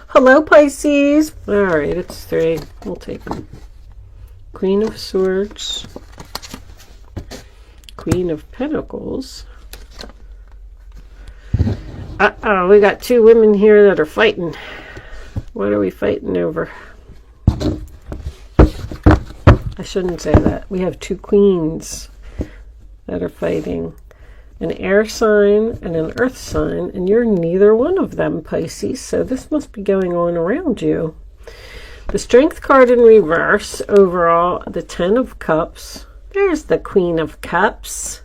Hello, Pisces. All right, it's 3. We'll take them. Queen of Swords. Queen of Pentacles. Uh-oh, we got 2 women here that are fighting. What are we fighting over? I shouldn't say that. We have 2 queens that are fighting. An air sign and an earth sign, and you're neither one of them, Pisces, so this must be going on around you. The Strength card in reverse, overall, the 10 of Cups. There's the Queen of Cups.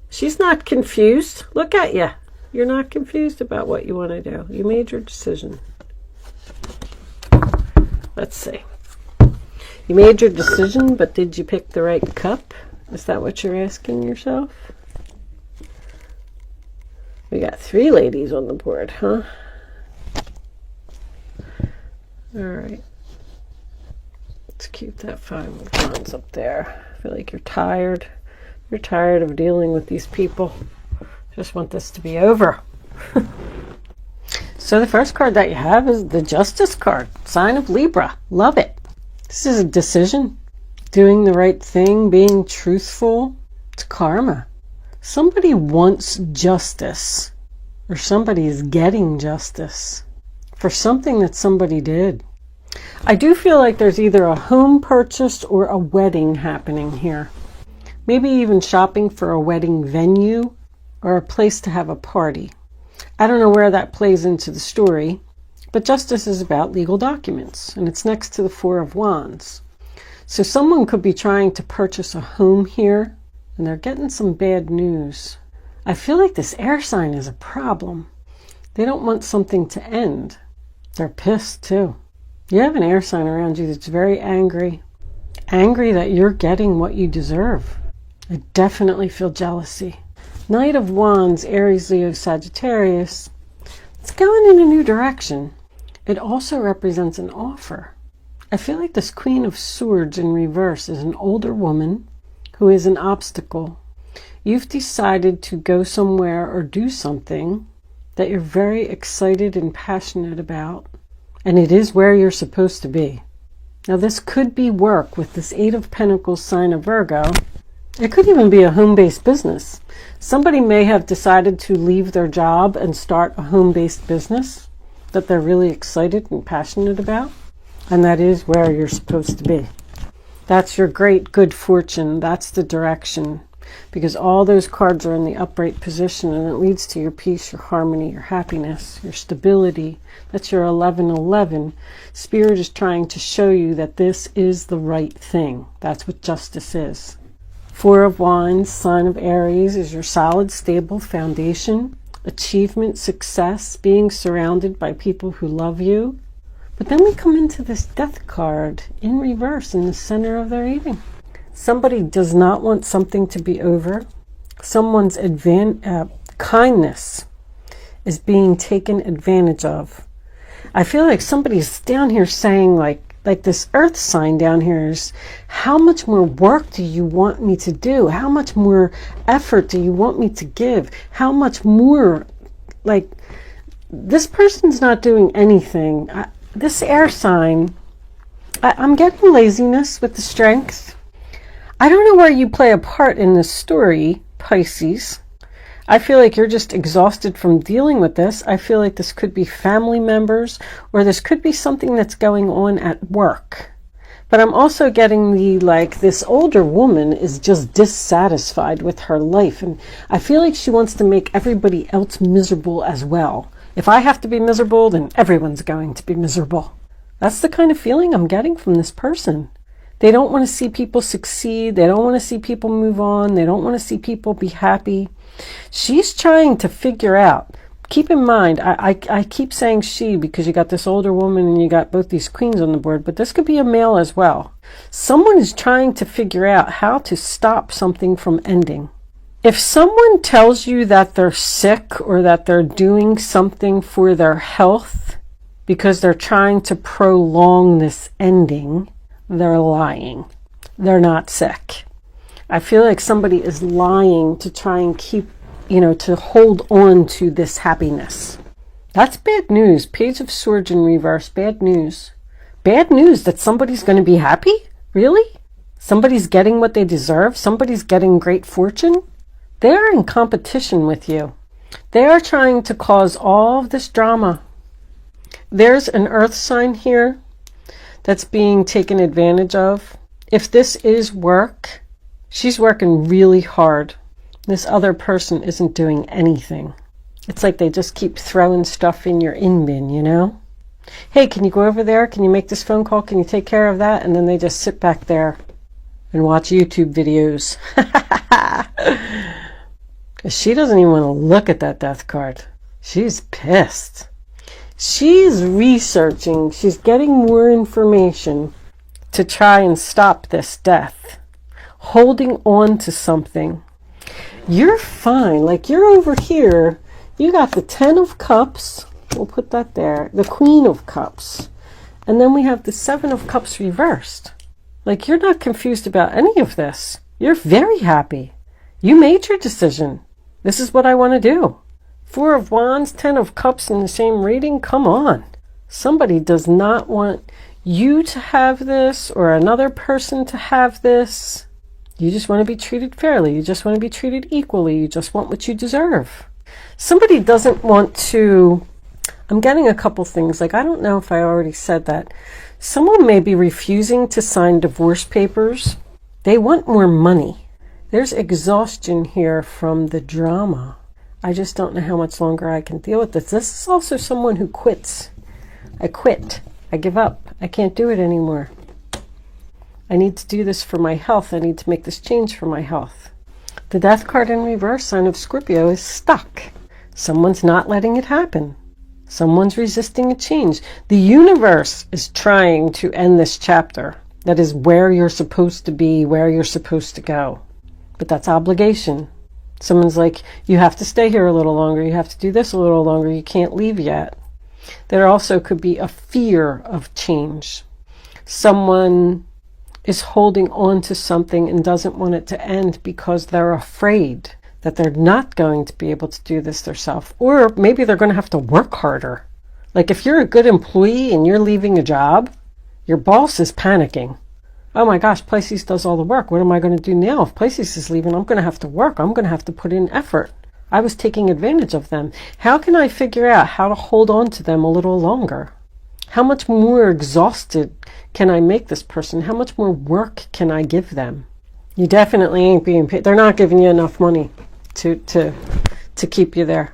She's not confused. Look at you. You're not confused about what you want to do. You made your decision. Let's see. You made your decision, but did you pick the right cup? Is that what you're asking yourself? We got 3 ladies on the board, huh? All right. Let's keep that 5 of Wands up there. I feel like you're tired. You're tired of dealing with these people. Just want this to be over. So the first card that you have is the Justice card, sign of Libra. Love it. This is a decision. Doing the right thing, being truthful. It's karma. Somebody wants justice, or somebody is getting justice for something that somebody did. I do feel like there's either a home purchase or a wedding happening here. Maybe even shopping for a wedding venue or a place to have a party. I don't know where that plays into the story, but justice is about legal documents, and it's next to the 4 of Wands. So someone could be trying to purchase a home here, and they're getting some bad news. I feel like this air sign is a problem. They don't want something to end. They're pissed too. You have an air sign around you that's very angry. Angry that you're getting what you deserve. I definitely feel jealousy. Knight of Wands, Aries, Leo, Sagittarius. It's going in a new direction. It also represents an offer. I feel like this Queen of Swords in reverse is an older woman who is an obstacle. You've decided to go somewhere or do something that you're very excited and passionate about, and it is where you're supposed to be. Now this could be work with this 8 of Pentacles sign of Virgo. It could even be a home-based business. Somebody may have decided to leave their job and start a home-based business that they're really excited and passionate about, and that is where you're supposed to be. That's your great good fortune. That's the direction, because all those cards are in the upright position, and it leads to your peace, your harmony, your happiness, your stability. That's your 1111. Spirit is trying to show you that this is the right thing. That's what justice is. 4 of Wands, sign of Aries, is your solid, stable foundation, achievement, success, being surrounded by people who love you. But then we come into this Death card in reverse in the center of their reading. Somebody does not want something to be over. Someone's kindness is being taken advantage of. I feel like somebody's down here saying like this earth sign down here is, how much more work do you want me to do? How much more effort do you want me to give? How much more, like, this person's not doing anything. This air sign, I'm getting laziness with the Strength. I don't know where you play a part in this story, Pisces. I feel like you're just exhausted from dealing with this. I feel like this could be family members, or this could be something that's going on at work. But I'm also getting this older woman is just dissatisfied with her life. And I feel like she wants to make everybody else miserable as well. If I have to be miserable, then everyone's going to be miserable. That's the kind of feeling I'm getting from this person. They don't want to see people succeed. They don't want to see people move on. They don't want to see people be happy. She's trying to figure out. Keep in mind, I keep saying she because you got this older woman and you got both these queens on the board, but this could be a male as well. Someone is trying to figure out how to stop something from ending. If someone tells you that they're sick or that they're doing something for their health because they're trying to prolong this ending, they're lying. They're not sick. I feel like somebody is lying to try and keep, to hold on to this happiness. That's bad news. Page of Swords in reverse. Bad news. Bad news that somebody's going to be happy? Really? Somebody's getting what they deserve? Somebody's getting great fortune? They're in competition with you. They are trying to cause all of this drama. There's an earth sign here that's being taken advantage of. If this is work, she's working really hard. This other person isn't doing anything. It's like they just keep throwing stuff in your in bin, you know? Hey, can you go over there? Can you make this phone call? Can you take care of that? And then they just sit back there and watch YouTube videos. She doesn't even want to look at that death card. She's pissed. She's researching. She's getting more information to try and stop this death. Holding on to something. You're fine. Like, you're over here. You got the 10 of Cups. We'll put that there. The Queen of Cups. And then we have the 7 of Cups reversed. Like, you're not confused about any of this. You're very happy. You made your decision. This is what I want to do. 4 of Wands, 10 of Cups in the same reading. Come on. Somebody does not want you to have this or another person to have this. You just want to be treated fairly. You just want to be treated equally. You just want what you deserve. Somebody doesn't want to... I'm getting a couple things. Like, I don't know if I already said that. Someone may be refusing to sign divorce papers. They want more money. There's exhaustion here from the drama. I just don't know how much longer I can deal with this. This is also someone who quits. I quit. I give up. I can't do it anymore. I need to do this for my health. I need to make this change for my health. The death card in reverse, sign of Scorpio, is stuck. Someone's not letting it happen. Someone's resisting a change. The universe is trying to end this chapter. That is where you're supposed to be, where you're supposed to go. But that's obligation. Someone's like, you have to stay here a little longer. You have to do this a little longer. You can't leave yet. There also could be a fear of change. Someone is holding on to something and doesn't want it to end because they're afraid that they're not going to be able to do this themselves. Or maybe they're going to have to work harder. Like, if you're a good employee and you're leaving a job, your boss is panicking. Oh my gosh, Pisces does all the work. What am I going to do now? If Pisces is leaving, I'm going to have to work. I'm going to have to put in effort. I was taking advantage of them. How can I figure out how to hold on to them a little longer? How much more exhausted can I make this person? How much more work can I give them? You definitely ain't being paid. They're not giving you enough money to keep you there.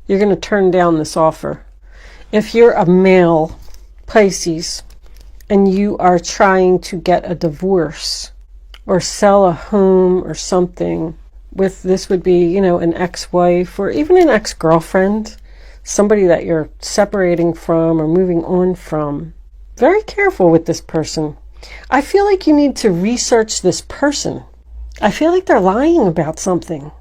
You're going to turn down this offer. If you're a male Pisces and you are trying to get a divorce or sell a home or something, with this would be, you know, an ex-wife or even an ex-girlfriend, somebody that you're separating from or moving on from. Very careful with this person. I feel like you need to research this person. I feel like they're lying about something.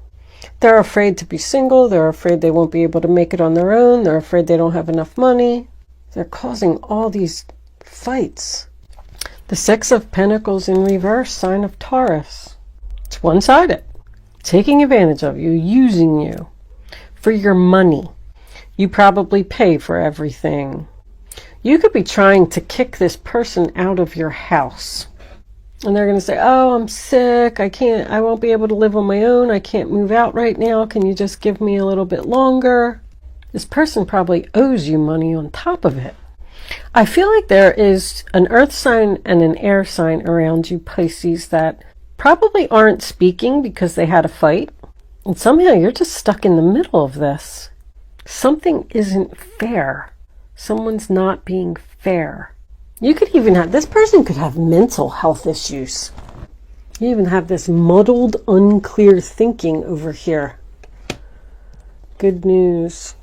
They're afraid to be single. They're afraid they won't be able to make it on their own. They're afraid they don't have enough money. They're causing all these fights. The 6 of Pentacles in reverse, sign of Taurus. It's one-sided. Taking advantage of you, using you for your money. You probably pay for everything. You could be trying to kick this person out of your house. And they're going to say, oh, I'm sick. I won't be able to live on my own. I can't move out right now. Can you just give me a little bit longer? This person probably owes you money on top of it. I feel like there is an earth sign and an air sign around you, Pisces, that probably aren't speaking because they had a fight. And somehow you're just stuck in the middle of this. Something isn't fair. Someone's not being fair. You could even have, this person could have mental health issues. You even have this muddled, unclear thinking over here. Good news.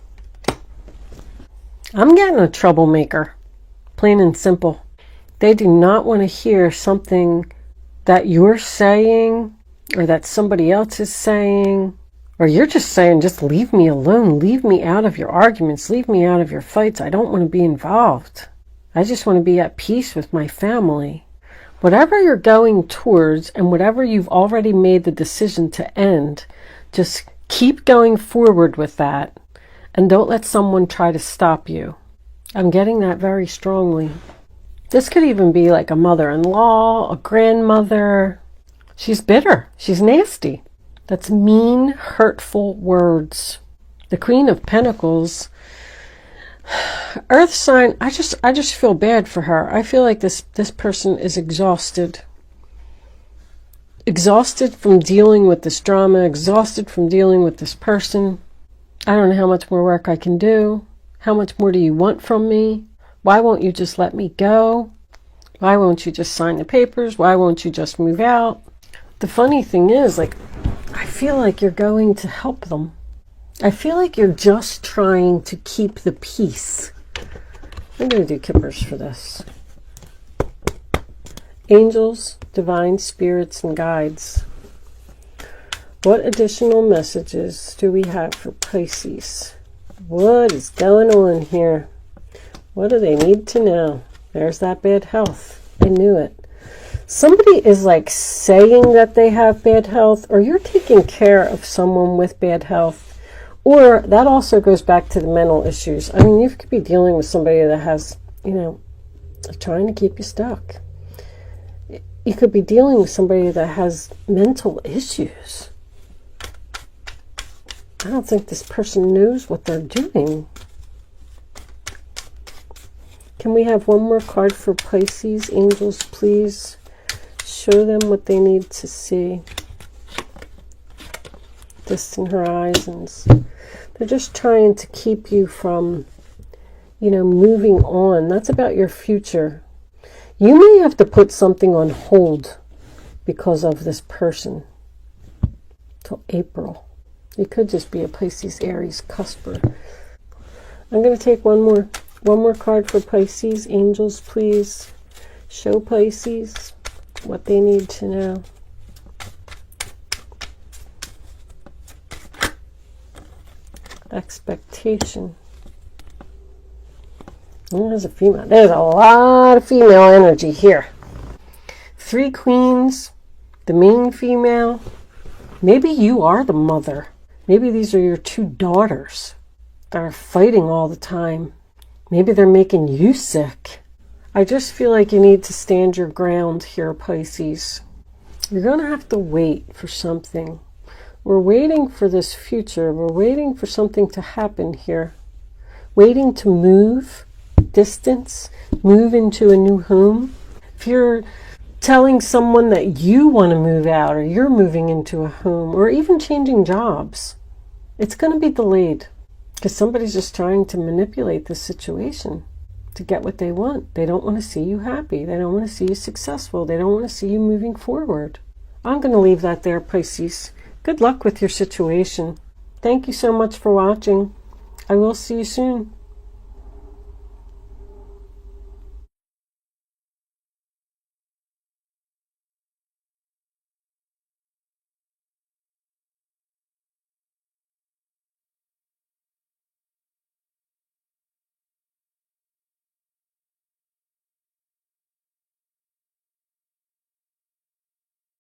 I'm getting a troublemaker. Plain and simple. They do not want to hear something that you're saying or that somebody else is saying. Or you're just saying, just leave me alone. Leave me out of your arguments. Leave me out of your fights. I don't want to be involved. I just want to be at peace with my family. Whatever you're going towards and whatever you've already made the decision to end, just keep going forward with that And don't let someone try to stop you. I'm getting that very strongly. This could even be like a mother-in-law, a grandmother. She's bitter. She's nasty. That's mean, hurtful words. The Queen of Pentacles, Earth sign, I just feel bad for her. I feel like this person is exhausted. Exhausted from dealing with this drama, exhausted from dealing with this person. I don't know how much more work I can do. How much more do you want from me? Why won't you just let me go? Why won't you just sign the papers? Why won't you just move out? The funny thing is, like, I feel like you're going to help them. I feel like you're just trying to keep the peace. I'm going to do kippers for this. Angels, divine spirits, and guides. What additional messages do we have for Pisces? What is going on here? What do they need to know? There's that bad health. I knew it. Somebody is like saying that they have bad health, or you're taking care of someone with bad health, or that also goes back to the mental issues. I mean, you could be dealing with somebody that has, you know, trying to keep you stuck. You could be dealing with somebody that has mental issues. I don't think this person knows what they're doing. Can we have one more card for Pisces? Angels, please show them what they need to see. Distant horizons. They're just trying to keep you from, you know, moving on. That's about your future. You may have to put something on hold because of this person till April. It could just be a Pisces, Aries, cusper. I'm going to take one more card for Pisces. Angels, please show Pisces what they need to know. Expectation. There's a female. There's a lot of female energy here. 3 queens, the main female. Maybe you are the mother. Maybe these are your 2 daughters that are fighting all the time. Maybe they're making you sick. I just feel like you need to stand your ground here, Pisces. You're going to have to wait for something. We're waiting for this future. We're waiting for something to happen here. Waiting to move, distance, move into a new home. If you're telling someone that you want to move out, or you're moving into a home, or even changing jobs, it's going to be delayed because somebody's just trying to manipulate the situation to get what they want. They don't want to see you happy. They don't want to see you successful. They don't want to see you moving forward. I'm going to leave that there, Pisces. Good luck with your situation. Thank you so much for watching. I will see you soon.